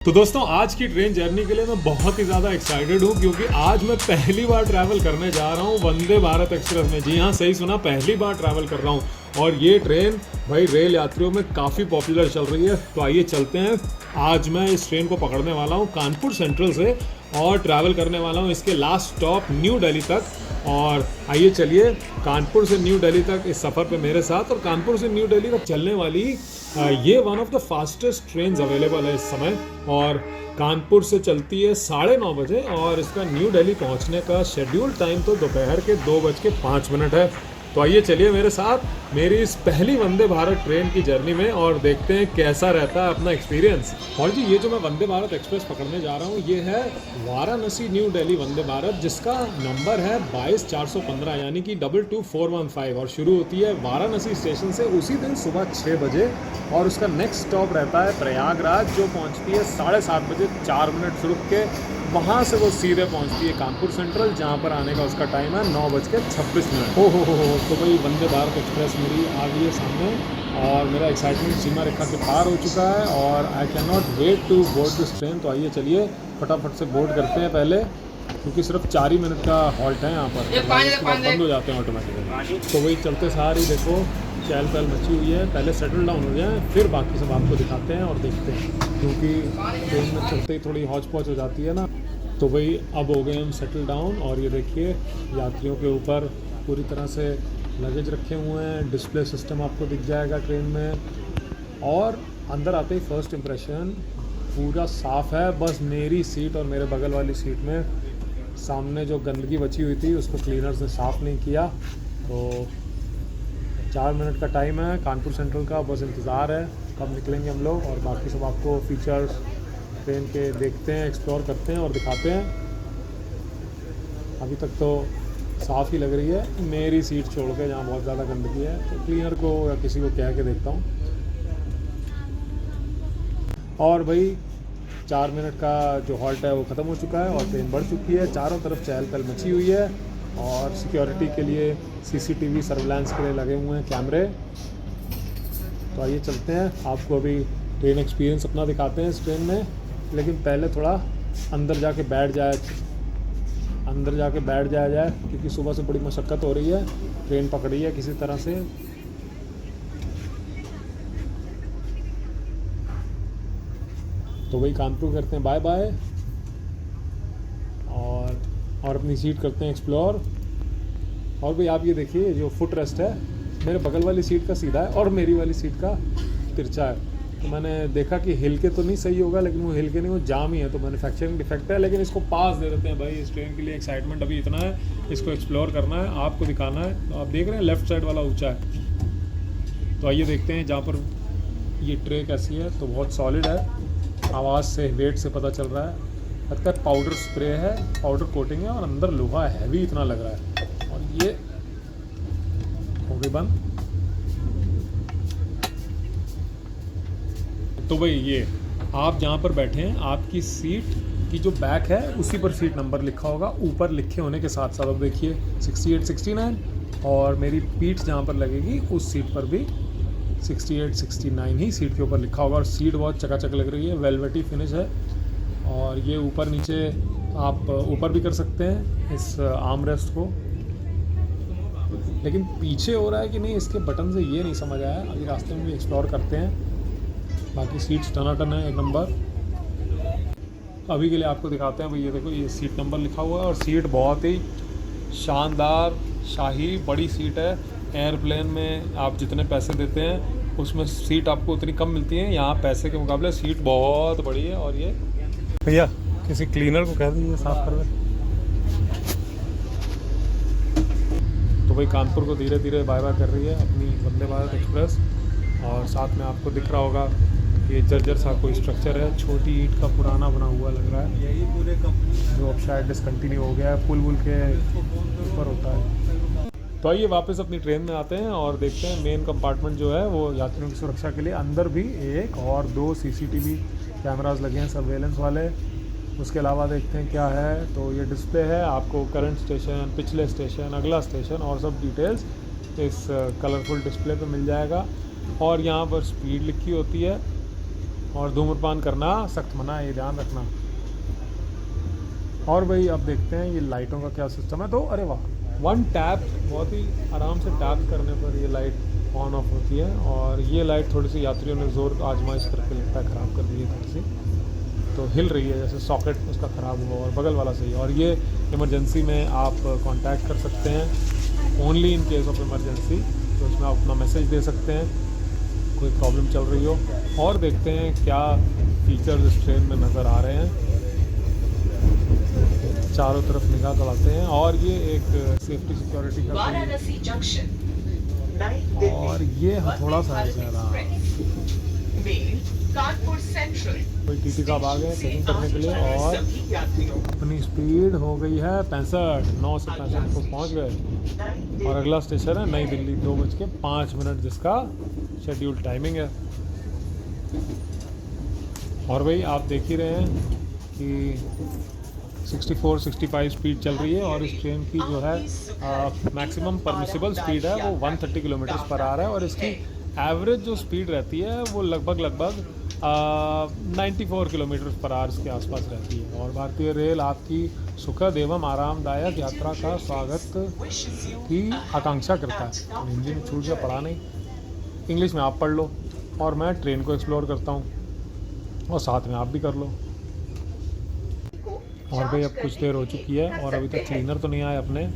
तो दोस्तों आज की ट्रेन जर्नी के लिए मैं बहुत ही ज़्यादा एक्साइटेड हूँ क्योंकि आज मैं पहली बार ट्रैवल करने जा रहा हूँ वंदे भारत एक्सप्रेस में। जी हाँ, सही सुना, पहली बार ट्रैवल कर रहा हूँ और ये ट्रेन भाई रेल यात्रियों में काफ़ी पॉपुलर चल रही है। तो आइए चलते हैं। आज मैं इस ट्रेन को पकड़ने वाला हूँ कानपुर सेंट्रल से और ट्रैवल करने वाला हूँ इसके लास्ट स्टॉप न्यू दिल्ली तक। और आइए चलिए कानपुर से न्यू दिल्ली तक इस सफ़र पे मेरे साथ। और कानपुर से न्यू दिल्ली तक चलने वाली ये one of the fastest train available है इस समय और कानपुर से चलती है 9:30 बजे और इसका न्यू दिल्ली पहुंचने का शेड्यूल टाइम तो दोपहर के 2:05 है। तो आइए चलिए मेरे साथ मेरी इस पहली वंदे भारत ट्रेन की जर्नी में और देखते हैं कैसा रहता है अपना एक्सपीरियंस। और जी ये जो मैं वंदे भारत एक्सप्रेस पकड़ने जा रहा हूँ ये है वाराणसी न्यू दिल्ली वंदे भारत, जिसका नंबर है 22415 यानी कि 22415 और शुरू होती है वाराणसी स्टेशन से उसी दिन सुबह 6 बजे और उसका नेक्स्ट स्टॉप रहता है प्रयागराज जो पहुँचती है 7:30 बजे 4 मिनट रुक के। वहाँ से वो सीधे पहुँचती है कानपुर सेंट्रल जहाँ पर आने का उसका टाइम है 9:26। हो तो भाई वंदे भारत एक्सप्रेस मेरी आ गई है सामने और मेरा एक्साइटमेंट सीमा रेखा के पार हो चुका है और I can not wait to board this train. तो आइए चलिए फटाफट से बोर्ड करते हैं पहले, क्योंकि सिर्फ 4 ही मिनट का हॉल्ट है यहाँ पर, उसके बाद बंद हो जाते हैं ऑटोमेटिकली। तो वही चलते सारी देखो चहल पहल मची हुई है, पहले सेटल डाउन हो जाए फिर बाकी सब आपको दिखाते हैं और देखते हैं, क्योंकि ट्रेन में चलते ही थोड़ी हौच पौच हो जाती है ना। तो भाई अब हो गए हम सेटल डाउन और ये देखिए यात्रियों के ऊपर पूरी तरह से लगेज रखे हुए हैं, डिस्प्ले सिस्टम आपको दिख जाएगा ट्रेन में। और अंदर आते ही फर्स्ट इम्प्रेशन पूरा साफ़ है, बस मेरी सीट और मेरे बगल वाली सीट में सामने जो गंदगी बची हुई थी उसको क्लीनर्स ने साफ़ नहीं किया। तो 4 मिनट का टाइम है कानपुर सेंट्रल का, बस इंतज़ार है कब निकलेंगे हम लोग और बाकी सब आपको फीचर्स ट्रेन के देखते हैं, एक्सप्लोर करते हैं और दिखाते हैं। अभी तक तो साफ़ ही लग रही है, मेरी सीट छोड़ के जहाँ बहुत ज़्यादा गंदगी है तो क्लीनर को या किसी को कह के देखता हूँ। और भाई 4 मिनट का जो हॉल्ट है वो ख़त्म हो चुका है और ट्रेन बढ़ चुकी है, चारों तरफ चहल पहल मची हुई है और सिक्योरिटी के लिए CCTV सर्विलांस के लिए लगे हुए हैं कैमरे। तो आइए चलते हैं, आपको अभी ट्रेन एक्सपीरियंस अपना दिखाते हैं इस ट्रेन में, लेकिन पहले थोड़ा अंदर जाके बैठ जाया जाए क्योंकि सुबह से बड़ी मशक्क़त हो रही है, ट्रेन पकड़ी है किसी तरह से। तो वही कानपुर करते हैं बाय बाय और अपनी सीट करते हैं एक्सप्लोर। और भाई आप ये देखिए जो फुट रेस्ट है मेरे बगल वाली सीट का सीधा है और मेरी वाली सीट का तिरछा है। तो मैंने देखा कि हिल के तो नहीं सही होगा, लेकिन वो हिल के नहीं, वो जाम ही है, तो मैन्युफैक्चरिंग डिफेक्ट है, लेकिन इसको पास दे देते हैं भाई। इस ट्रेन के लिए एक्साइटमेंट अभी इतना है, इसको एक्सप्लोर करना है, आपको दिखाना है। तो आप देख रहे हैं लेफ़्ट साइड वाला ऊंचा है, तो आइए देखते हैं जहाँ पर ये ट्रे कैसी है। तो बहुत सॉलिड है, आवाज़ से वेट से पता चल रहा है। लगता है पाउडर स्प्रे है, पाउडर कोटिंग है और अंदर लोहा हैवी इतना लग रहा है। और ये हो गई बंद। तो भाई ये आप जहाँ पर बैठे हैं आपकी सीट की जो बैक है उसी पर सीट नंबर लिखा होगा, ऊपर लिखे होने के साथ साथ। अब देखिए 68 69 और मेरी पीठ जहाँ पर लगेगी उस सीट पर भी 68 69 ही सीट के ऊपर लिखा होगा। और सीट बहुत चकाचक लग रही है, वेलवेटी फिनिश है। और ये ऊपर नीचे आप ऊपर भी कर सकते हैं इस आर्म रेस्ट को, लेकिन पीछे हो रहा है कि नहीं इसके बटन से ये नहीं समझ आया। अभी रास्ते में भी एक्सप्लोर करते हैं। बाकी सीट्स टनाटन है एक नंबर। अभी के लिए आपको दिखाते हैं भाई, ये देखो ये सीट नंबर लिखा हुआ है और सीट बहुत ही शानदार शाही बड़ी सीट है। एयरप्लेन में आप जितने पैसे देते हैं उसमें सीट आपको उतनी कम मिलती है, यहाँ पैसे के मुकाबले सीट बहुत बड़ी है। और ये भैया किसी क्लीनर को कह दीजिए साफ़ कर दे। तो भाई कानपुर को धीरे धीरे बाय बाय कर रही है अपनी वंदे भारत एक्सप्रेस और साथ में आपको दिख रहा होगा ये जर्जर सा कोई स्ट्रक्चर है, छोटी ईंट का पुराना बना हुआ लग रहा है, यही पूरे कंपनी जो अब शायद डिसकंटिन्यू हो गया है, पुल वुल के ऊपर होता है। तो आइए वापस अपनी ट्रेन में आते हैं और देखते हैं मेन कंपार्टमेंट जो है वो यात्रियों की सुरक्षा के लिए अंदर भी 1 और 2 CCTV कैमरास लगे हैं सर्वेलेंस वाले। उसके अलावा देखते हैं क्या है। तो ये डिस्प्ले है, आपको करंट स्टेशन, पिछले स्टेशन, अगला स्टेशन और सब डिटेल्स इस कलरफुल डिस्प्ले पे मिल जाएगा। और यहाँ पर स्पीड लिखी होती है और धूम्रपान करना सख्त मना है, ये ध्यान रखना। और भाई अब देखते हैं ये लाइटों का क्या सिस्टम है। तो अरे वाह, वन टैप, बहुत ही आराम से टैप करने पर ये लाइट ऑन ऑफ होती है। और ये लाइट थोड़ी सी यात्रियों ने ज़ोर आजमाइश करके लगता है ख़राब कर दी है थोड़ी सी, तो हिल रही है जैसे सॉकेट उसका ख़राब हुआ। और बगल वाला सही। और ये इमरजेंसी में आप कांटेक्ट कर सकते हैं, only in case of emergency. तो इसमें आप अपना मैसेज दे सकते हैं कोई प्रॉब्लम चल रही हो। और देखते हैं क्या फीचर्स इस ट्रेन में नज़र आ रहे हैं। चारों तरफ निगाह दौड़ाते हैं। और ये एक सेफ्टी सिक्योरिटी का वाराणसी जंक्शन, और ये थोड़ा सा है ज़्यादा। कानपुर सेंट्रल, कोई टीटी साहब आ गए चेकिंग करने के लिए। और अपनी स्पीड हो गई है 65, 9 से 65 को पहुंच गए। और अगला स्टेशन है नई दिल्ली, 2:05 जिसका शेड्यूल टाइमिंग है। और भाई आप देख ही रहे हैं कि 64-65 स्पीड चल रही है। और इस ट्रेन की जो है मैक्सिमम परमिसिबल स्पीड है वो 130 किलोमीटर पर आ रहा है। और इसकी एवरेज जो स्पीड रहती है वो लगभग 94 किलोमीटर पर आवर्स के आसपास रहती है। और भारतीय रेल आपकी सुखद एवं आरामदायक यात्रा का स्वागत की आकांक्षा करता है। हिंदी में छूट गया, पढ़ा नहीं, इंग्लिश में आप पढ़ लो और मैं ट्रेन को एक्सप्लोर करता हूँ और साथ में आप भी कर लो। और भाई अब कुछ देर हो चुकी है और अभी तक क्लीनर तो नहीं आए अपने,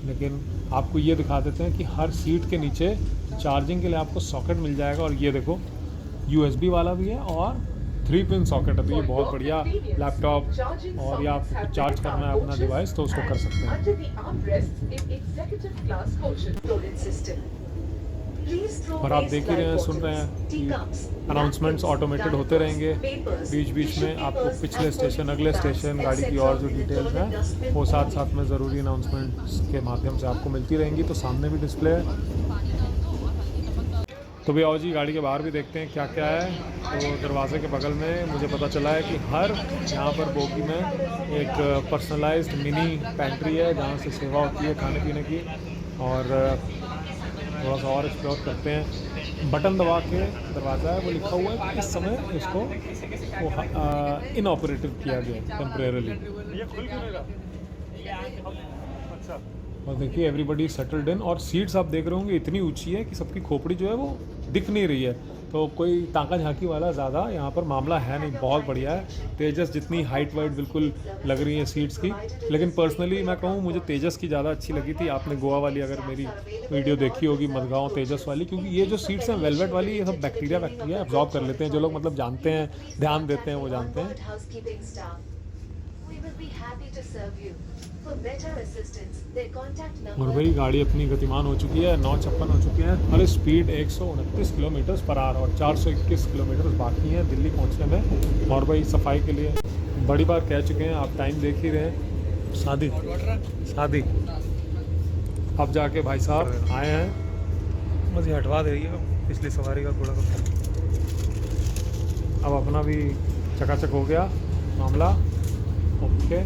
लेकिन आपको ये दिखा देते हैं कि हर सीट के नीचे चार्जिंग के लिए आपको सॉकेट मिल जाएगा। और ये देखो USB वाला भी है और 3 पिन सॉकेट है। तो ये बहुत बढ़िया लैपटॉप और या आपको चार्ज करना है अपना डिवाइस तो उसको कर सकते हैं। और आप देख ही रहे हैं, सुन रहे हैं कि अनाउंसमेंट्स ऑटोमेटेड होते रहेंगे बीच बीच में। आपको पिछले स्टेशन, अगले स्टेशन, गाड़ी की और जो डिटेल्स हैं वो साथ साथ में ज़रूरी अनाउंसमेंट्स के माध्यम से आपको मिलती रहेंगी। तो सामने भी डिस्प्ले है। तो भी आओ जी गाड़ी के बाहर भी देखते हैं क्या क्या है। तो दरवाजे के बगल में मुझे पता चला है कि हर यहाँ पर बोगी में एक पर्सनलाइज्ड मिनी पैंट्री है जहाँ से सेवा होती है खाने पीने की। और थोड़ा सा और एक्सप्लोर करते हैं। बटन दबा के दरवाज़ा है वो लिखा हुआ है कि इस समय इसको वो इनऑपरेटिव किया गया टेम्परेरली। और देखिए एवरीबडी सेटल्ड इन। और सीट्स आप देख रहे होंगे इतनी ऊंची है कि सबकी खोपड़ी जो है वो दिख नहीं रही है। तो कोई ताका झांकी वाला ज़्यादा यहाँ पर मामला है नहीं, बहुत बढ़िया है। तेजस जितनी हाइट वाइट बिल्कुल लग रही है सीट्स की। लेकिन पर्सनली मैं कहूँ मुझे तेजस की ज़्यादा अच्छी लगी थी। आपने गोवा वाली अगर मेरी वीडियो देखी होगी, मडगांव तेजस वाली, क्योंकि ये जो सीट्स हैं वेलवेट वाली, ये सब बैक्टीरिया एब्जॉर्ब कर लेते हैं। जो लोग मतलब जानते हैं, ध्यान देते हैं, वो जानते हैं। और भाई गाड़ी अपनी गतिमान हो चुकी है, 9:56 हो चुकी है। और स्पीड 129 किलोमीटर पर आवर और 421 किलोमीटर बाकी हैं दिल्ली पहुंचने में। और भाई सफाई के लिए बड़ी बार कह चुके हैं, आप टाइम देख ही रहे हैं। शादी अब जाके भाई साहब आए हैं, मुझे हटवा दे रही है पिछली सवारी का कूड़ा कचरा। अब अपना भी चकाचक हो गया मामला। ओके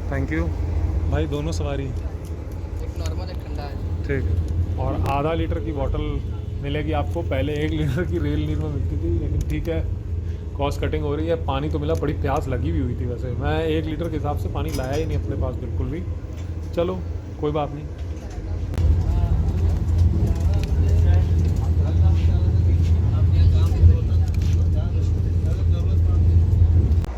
थैंक यू भाई। दोनों सवारी एक नॉर्मल एक ठंडा है। ठीक है। और आधा लीटर की बोतल मिलेगी आपको, पहले 1 लीटर की रेल नीर में मिलती थी, लेकिन ठीक है कॉस्ट कटिंग हो रही है। पानी तो मिला, बड़ी प्यास लगी भी हुई थी। वैसे मैं 1 लीटर के हिसाब से पानी लाया ही नहीं अपने पास बिल्कुल भी। चलो कोई बात नहीं।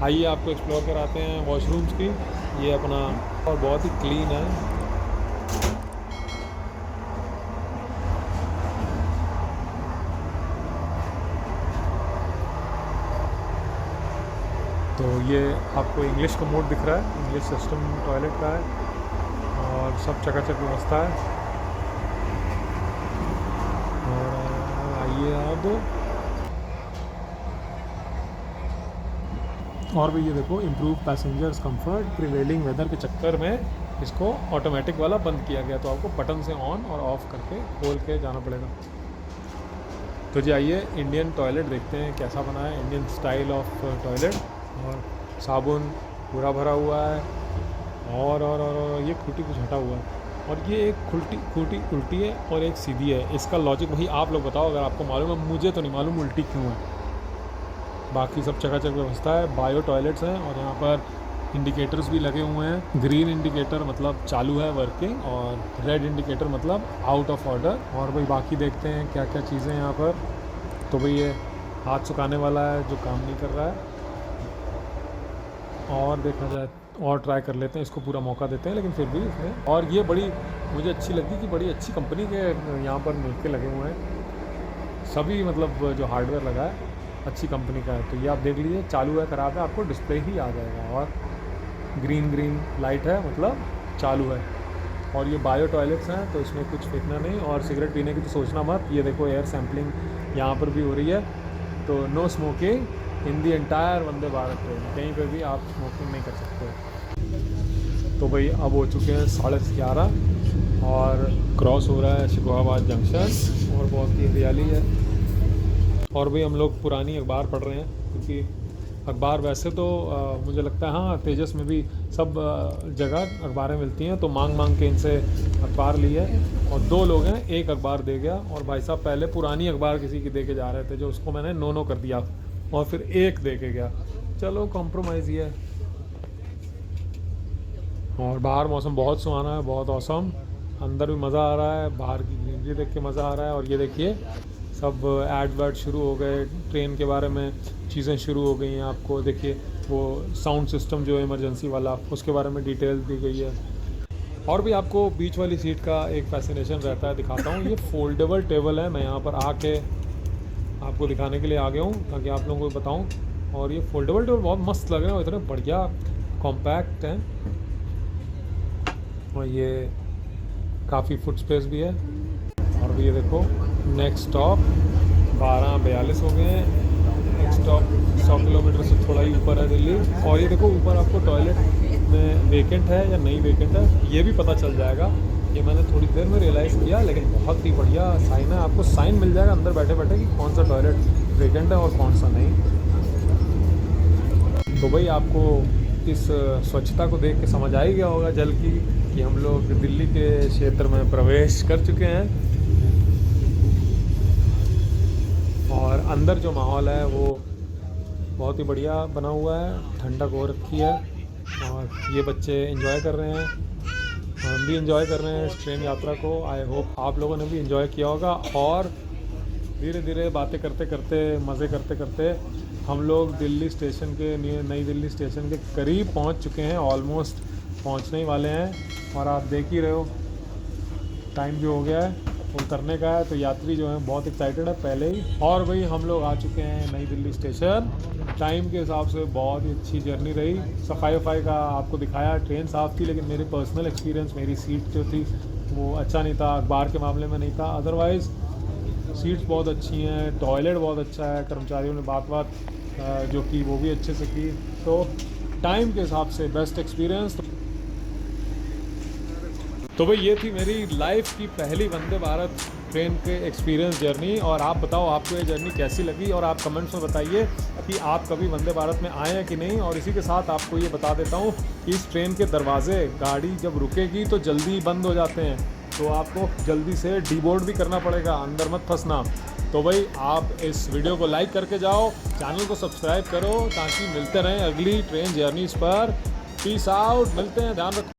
आइए आपको एक्सप्लोर कराते हैं वॉशरूम्स की। ये अपना और बहुत ही क्लीन है। तो ये आपको इंग्लिश का मोड दिख रहा है, इंग्लिश सिस्टम टॉयलेट का है और सब चकाचक व्यवस्था है। और आइए अब और भी ये देखो, improve passengers comfort prevailing weather के चक्कर में इसको ऑटोमेटिक वाला बंद किया गया। तो आपको बटन से ऑन और ऑफ करके खोल के जाना पड़ेगा। तो जी आइए इंडियन टॉयलेट देखते हैं कैसा बना है, इंडियन स्टाइल ऑफ टॉयलेट। और साबुन पूरा भरा हुआ है और ये खूटी कुछ हटा हुआ है। और ये एक खुटी उल्टी है और एक सीधी है। इसका लॉजिक भाई आप लोग बताओ, अगर आपको मालूम है। मुझे तो नहीं मालूम उल्टी क्यों है। बाकी सब चकाचक व्यवस्था है, बायो टॉयलेट्स हैं और यहाँ पर इंडिकेटर्स भी लगे हुए हैं। ग्रीन इंडिकेटर मतलब चालू है वर्किंग, और रेड इंडिकेटर मतलब आउट ऑफ ऑर्डर। और भाई बाकी देखते हैं क्या क्या चीज़ें हैं यहाँ पर। तो भाई ये हाथ सुखाने वाला है जो काम नहीं कर रहा है, और देखा जाए और ट्राई कर लेते हैं, इसको पूरा मौका देते हैं। लेकिन फिर भी इसमें, और ये बड़ी मुझे अच्छी लगी कि बड़ी अच्छी कंपनी के यहाँ पर मिलके लगे हुए हैं सभी, मतलब जो हार्डवेयर लगा है अच्छी कंपनी का है। तो ये आप देख लीजिए, चालू है ख़राब है, आपको डिस्प्ले ही आ जाएगा। और ग्रीन लाइट है मतलब चालू है। और ये बायो टॉयलेट्स हैं तो इसमें कुछ फेंकना नहीं, और सिगरेट पीने की तो सोचना मत। ये देखो एयर सैम्पलिंग यहाँ पर भी हो रही है। तो no smoking in the entire Vande Bharat train, कहीं पर भी आप स्मोकिंग नहीं कर सकते। तो भाई अब हो चुके हैं 11:30 और क्रॉस हो रहा है शिकोहाबाद जंक्शन, और बहुत ही हरियाली है। और भाई हम लोग पुरानी अखबार पढ़ रहे हैं, क्योंकि अखबार वैसे तो मुझे लगता है हाँ तेजस में भी सब जगह अखबारें मिलती हैं, तो मांग के इनसे अखबार ली है। और 2 लोग हैं, एक अखबार दे गया, और भाई साहब पहले पुरानी अखबार किसी की दे के जा रहे थे, जो उसको मैंने नो कर दिया, और फिर एक दे के गया। चलो कॉम्प्रोमाइज़ ही है। और बाहर मौसम बहुत सुहाना है, बहुत औसम। अंदर भी मज़ा आ रहा है, बाहर की ग्रीनरी देख के मज़ा आ रहा है। और ये देखिए सब ऐड वर्ड शुरू हो गए, ट्रेन के बारे में चीज़ें शुरू हो गई हैं। आपको देखिए वो साउंड सिस्टम जो है इमरजेंसी वाला, उसके बारे में डिटेल दी गई है। और भी आपको बीच वाली सीट का एक फैसिनेशन रहता है, दिखाता हूँ। ये फोल्डेबल टेबल है, मैं यहाँ पर आके आपको दिखाने के लिए आ गया हूँ ताकि आप लोगों को बताऊँ। और ये फोल्डेबल टेबल बहुत मस्त लग रहे हैं, इतने बढ़िया कॉम्पैक्ट हैं, और ये काफ़ी फुट स्पेस भी है। और भी ये देखो नेक्स्ट स्टॉप 12:42 हो गए हैं। नेक्स्ट स्टॉप 100 किलोमीटर से थोड़ा ही ऊपर है दिल्ली। और ये देखो ऊपर आपको टॉयलेट में वेकेंट है या नहीं वेकेंट है ये भी पता चल जाएगा। ये मैंने थोड़ी देर में रियलाइज़ किया, लेकिन बहुत ही बढ़िया साइन है। आपको साइन मिल जाएगा अंदर बैठे बैठे कि कौन सा टॉयलेट वेकेंट है और कौन सा नहीं। तो भाई आपको इस स्वच्छता को देख के समझ आ ही गया होगा जल की कि हम लोग दिल्ली के क्षेत्र में प्रवेश कर चुके हैं। और अंदर जो माहौल है वो बहुत ही बढ़िया बना हुआ है, ठंडक हो रखी है, और ये बच्चे एंजॉय कर रहे हैं, हम भी एंजॉय कर रहे हैं इस ट्रेन यात्रा को। आई होप आप लोगों ने भी एंजॉय किया होगा। और धीरे धीरे बातें करते करते, मज़े करते करते हम लोग दिल्ली स्टेशन के, नई दिल्ली स्टेशन के करीब पहुंच चुके हैं, ऑलमोस्ट पहुंचने ही वाले हैं। और आप देख ही रहे हो टाइम भी हो गया है, उतरने का है। तो यात्री जो है बहुत एक्साइटेड है पहले ही। और भाई हम लोग आ चुके हैं नई दिल्ली स्टेशन। टाइम के हिसाब से बहुत ही अच्छी जर्नी रही। सफाई वफाई का आपको दिखाया, ट्रेन साफ़ थी, लेकिन मेरी पर्सनल एक्सपीरियंस, मेरी सीट जो थी वो अच्छा नहीं था, अखबार के मामले में नहीं था। अदरवाइज़ सीट्स बहुत अच्छी हैं, टॉयलेट बहुत अच्छा है, कर्मचारियों ने बात जो की वो भी अच्छे से की। तो टाइम के हिसाब से बेस्ट एक्सपीरियंस। तो भाई ये थी मेरी लाइफ की पहली वंदे भारत ट्रेन के एक्सपीरियंस जर्नी। और आप बताओ आपको ये जर्नी कैसी लगी, और आप कमेंट्स में बताइए कि आप कभी वंदे भारत में आए हैं कि नहीं। और इसी के साथ आपको ये बता देता हूँ कि इस ट्रेन के दरवाजे, गाड़ी जब रुकेगी तो जल्दी बंद हो जाते हैं, तो आपको जल्दी से डीबोर्ड भी करना पड़ेगा, अंदर मत फंसना। तो भाई आप इस वीडियो को लाइक करके जाओ, चैनल को सब्सक्राइब करो, ताकि मिलते रहें अगली ट्रेन जर्नीज़ पर। पीस आउट, मिलते हैं, ध्यान रखो।